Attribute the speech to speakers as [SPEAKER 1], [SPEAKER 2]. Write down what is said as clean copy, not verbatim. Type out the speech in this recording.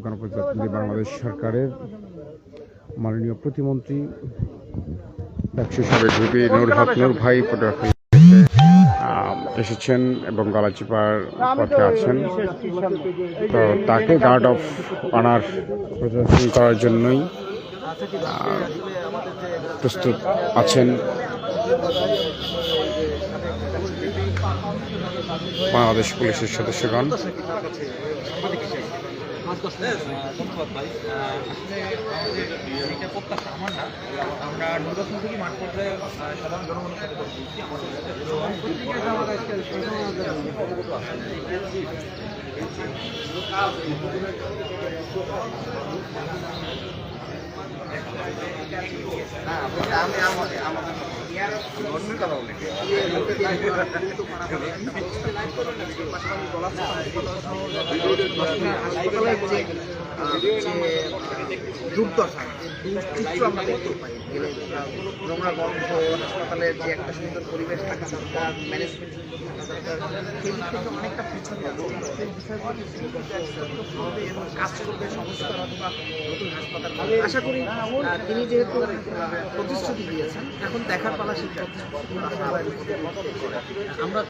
[SPEAKER 1] গণপ্রজাতন্ত্রী বাংলাদেশ সরকারের মাননীয় প্রতিমন্ত্রী ডাকসু সাবেক ভিপি নূর হক নূর ভাই পটুয়াখালী এসেছেন এবং গলাচিপার পথে আছেন। তো তাকে গার্ড অফ অনার প্রদর্শন করার জন্যই প্রস্তুত আছেন বাংলাদেশ পুলিশের সদস্যগণ।
[SPEAKER 2] ধন্যবাদ ভাই। আসলে এটা প্রত্যাশা আমার না, আমরা নির্বাচন থেকে মাঠ পর্যায়ে সাধারণ জনগণের সাথে কথা বলছি। দুর্দশা চিত্র আমরা দেখতে পাই, নোংরা গন্ধ, হাসপাতালের যে একটা সুন্দর পরিবেশ থাকা দরকার, ম্যানেজমেন্ট সেই দিক থেকে অনেকটা পিছনে আছে। সেই বিষয়গুলো এবং কাজ করবে সংস্কার অথবা নতুন হাসপাতাল। আশা করি তিনি যেহেতু প্রতিশ্রুতি দিয়েছেন, এখন দেখার পালা সেই প্রতিশ্রুতি আমরা